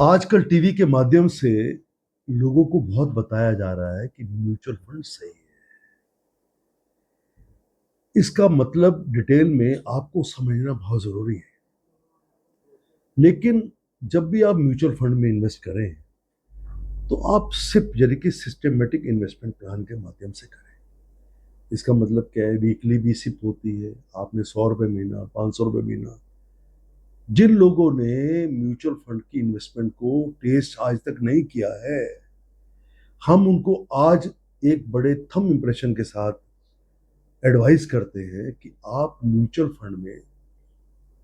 आजकल टीवी के माध्यम से लोगों को बहुत बताया जा रहा है कि म्यूचुअल फंड सही है। इसका मतलब डिटेल में आपको समझना बहुत ज़रूरी है। लेकिन जब भी आप म्यूचुअल फंड में इन्वेस्ट करें, तो आप सिर्फ यानी कि सिस्टमेटिक इन्वेस्टमेंट प्लान के माध्यम से करें। इसका मतलब क्या है, वीकली भी सिप होती है, आपने 100 रुपये महीना, 500 रुपये महीना। जिन लोगों ने म्यूचुअल फंड की इन्वेस्टमेंट को टेस्ट आज तक नहीं किया है, हम उनको आज एक बड़े थंब इंप्रेशन के साथ एडवाइस करते हैं कि आप म्यूचुअल फंड में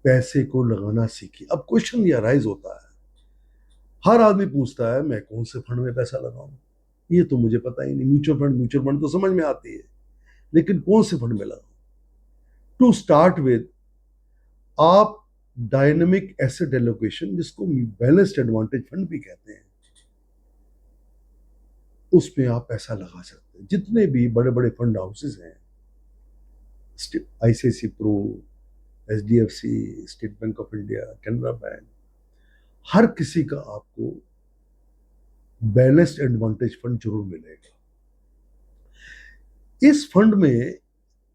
पैसे को लगाना सीखिए। अब क्वेश्चन ये राइज होता है, हर आदमी पूछता है मैं कौन से फंड में पैसा लगाऊं, ये तो मुझे पता ही नहीं। म्यूचुअल फंड तो समझ में आती है, लेकिन कौन से फंड में लगाऊं? टू स्टार्ट विद, आप डायनेमिक एसेट एलोकेशन, जिसको बैलेंस्ड एडवांटेज फंड भी कहते हैं, उसमें आप पैसा लगा सकते हैं। जितने भी बड़े बड़े फंड हाउसेस हैं, ICICI pru, HDFC, State Bank of India, Canara Bank, हर किसी का आपको बैलेंस्ड एडवांटेज फंड जरूर मिलेगा। इस फंड में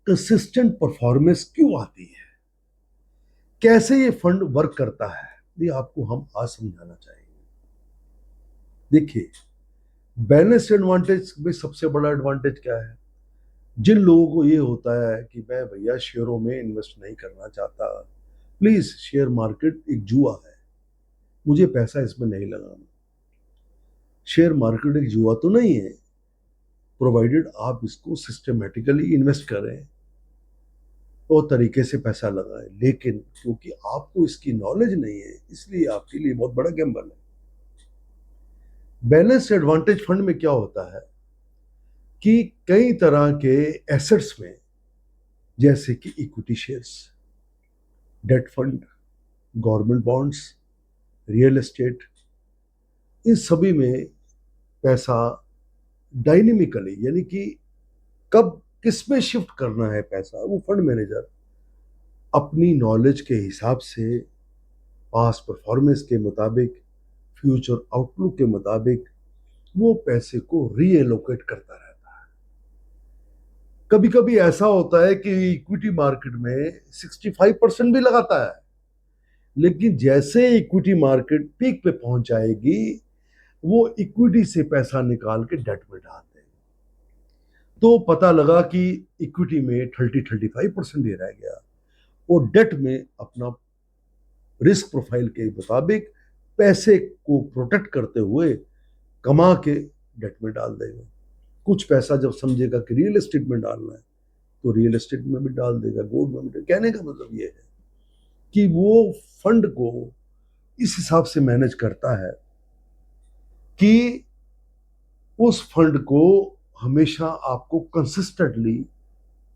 कंसिस्टेंट परफॉर्मेंस क्यों आती है, कैसे ये फंड वर्क करता है, ये आपको हम आज समझाना चाहेंगे। देखिए, बैलेंस्ड एडवांटेज में सबसे बड़ा एडवांटेज क्या है? जिन लोगों को ये होता है कि मैं भैया शेयरों में इन्वेस्ट नहीं करना चाहता, प्लीज, शेयर मार्केट एक जुआ है, मुझे पैसा इसमें नहीं लगाना। शेयर मार्केट एक जुआ तो नहीं है, प्रोवाइडेड आप इसको सिस्टमेटिकली इन्वेस्ट करें और तरीके से पैसा लगाएं। लेकिन क्योंकि आपको इसकी नॉलेज नहीं है, इसलिए आपके लिए बहुत बड़ा गैम्बल है। बैलेंस्ड एडवांटेज फंड में क्या होता है कि कई तरह के एसेट्स में, जैसे कि equity shares, debt fund, government bonds, real estate, इन सभी में पैसा डायनेमिकली, यानी कि कब किस में शिफ्ट करना है पैसा, वो फंड मैनेजर अपनी नॉलेज के हिसाब से, पास परफॉर्मेंस के मुताबिक, फ्यूचर आउटलुक के मुताबिक वो पैसे को रीएलोकेट करता रहता है। कभी कभी ऐसा होता है कि इक्विटी मार्केट में 65% भी लगाता है, लेकिन जैसे इक्विटी मार्केट पीक पे पहुंच जाएगी, वो इक्विटी से पैसा निकाल के डेट में डाल देंगे। तो पता लगा कि इक्विटी में 35% ही रह गया, और डेट में अपना रिस्क प्रोफाइल के मुताबिक पैसे को प्रोटेक्ट करते हुए कमा के डेट में डाल देगा। कुछ पैसा जब समझेगा कि रियल एस्टेट में डालना है, तो रियल एस्टेट में भी डाल देगा, गोल्ड में भी। कहने का मतलब ये है कि वो फंड को इस हिसाब से मैनेज करता है कि उस फंड को हमेशा आपको कंसिस्टेंटली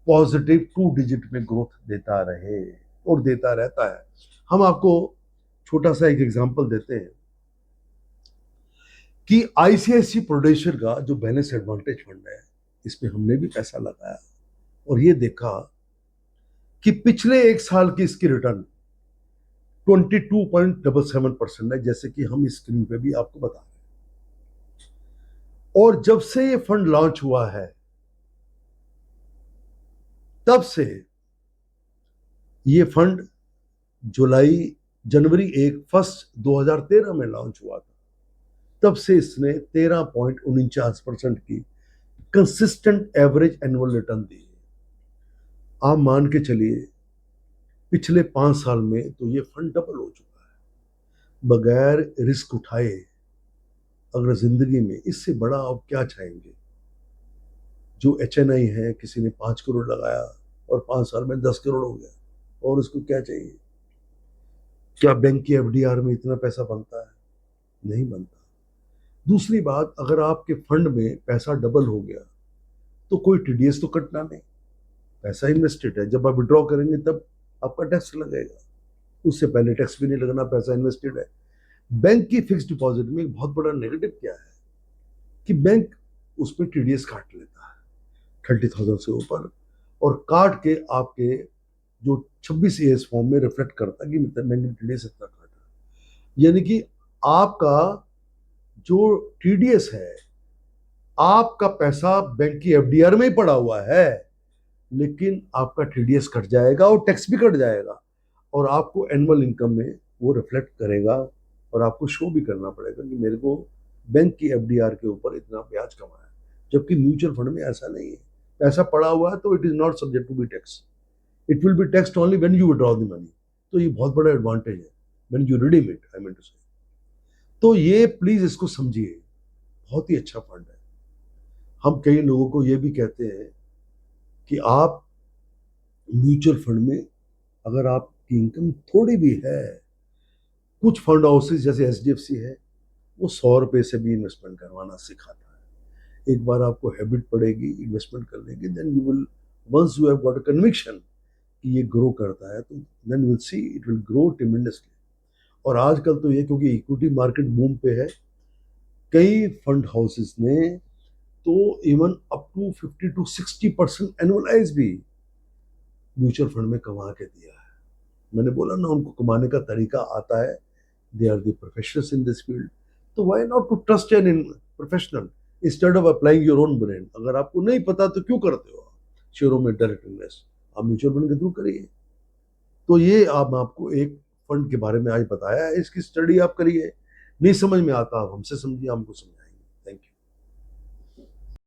पॉजिटिव 2 डिजिट में ग्रोथ देता रहे, और देता रहता है। हम आपको छोटा सा एक एग्जांपल देते हैं कि आईसीआईसी प्रूडेंशियल का जो बैलेंस एडवांटेज फंड है, इसमें हमने भी पैसा लगाया और ये देखा कि पिछले एक साल की इसकी रिटर्न 22.77% है, जैसे कि हम स्क्रीन पे भी आपको बता रहे हैं। और जब से ये फंड लॉन्च हुआ है, तब से ये फंड जनवरी 1 2013 में लॉन्च हुआ था, तब से इसने 13.49% की consistent average annual return the है। आप मान के चलिए, पिछले 5 साल में तो ये फंड डबल हो चुका है। बगैर रिस्क उठाए अगर जिंदगी में इससे बड़ा आप क्या चाहेंगे? जो एचएनआई है, किसी ने 5 करोड़ लगाया और 5 साल में 10 करोड़ हो गया, और उसको क्या चाहिए? क्या बैंक की एफडीआर में इतना पैसा बनता है? नहीं बनता। दूसरी बात, अगर आपके फंड में पैसा डबल हो गया, तो कोई टीडीएस तो कटना नहीं, पैसा इन्वेस्टेड है। जब आप विड्रॉ करेंगे तब आपका टैक्स लगेगा, उससे पहले टैक्स भी नहीं लगना, पैसा इन्वेस्टेड है। बैंक की फिक्स डिपॉजिट में एक बहुत बड़ा नेगेटिव क्या है कि बैंक उसमें टीडीएस काट लेता है 30,000 से ऊपर, और काट के आपके जो 26 एएस फॉर्म में रिफ्लेक्ट करता है कि मैंने टीडीएस इतना काटा। यानी कि आपका जो टीडीएस है, आपका पैसा बैंक की एफडीआर में ही पड़ा हुआ है, लेकिन आपका टीडीएस कट जाएगा और टैक्स भी कट जाएगा, और आपको एनुअल इनकम में वो रिफ्लेक्ट करेगा, और आपको शो भी करना पड़ेगा कि मेरे को बैंक की एफडीआर के ऊपर इतना ब्याज कमाया है। जबकि म्यूचुअल फंड में ऐसा नहीं है, पैसा पड़ा हुआ है तो it is not subject to be tax, it will be taxed only when you withdraw the money. तो ये बहुत बड़ा एडवांटेज है, when you redeem it, I mean to say. तो ये प्लीज इसको समझिए, बहुत ही अच्छा फंड है। हम कई लोगों को ये भी कहते हैं कि आप म्यूचुअल फंड में अगर आपकी इनकम थोड़ी भी है, कुछ फंड हाउसेस जैसे एचडीएफसी है, वो 100 रुपए से भी इन्वेस्टमेंट करवाना सिखाता है। एक बार आपको हैबिट पड़ेगी इन्वेस्टमेंट करने की, then you will, once you have got a conviction कि ये ग्रो करता है, तो then will see it will grow tremendously. और आजकल तो ये, क्योंकि इक्विटी मार्केट बूम पे है, कई फंड हाउसेस ने तो even up to 50 to 60% annualise भी म्यूचुअल फंड में कमा के दिया है। मैंने बोला ना, उनको कमाने का तरीका आता है, they are the professionals in this field. तो why not to trust an in professional instead of applying your own brain. अगर आपको नहीं पता तो क्यों करते हो आप शेयरों में डायरेक्ट इन्वेस्ट, आप म्यूचुअल फंड के थ्रू करिए। तो ये आप आपको एक फंड के बारे में आज बताया है, इसकी स्टडी आप करिए, नहीं समझ में आता आप हमसे समझिए, हमको समझाइए।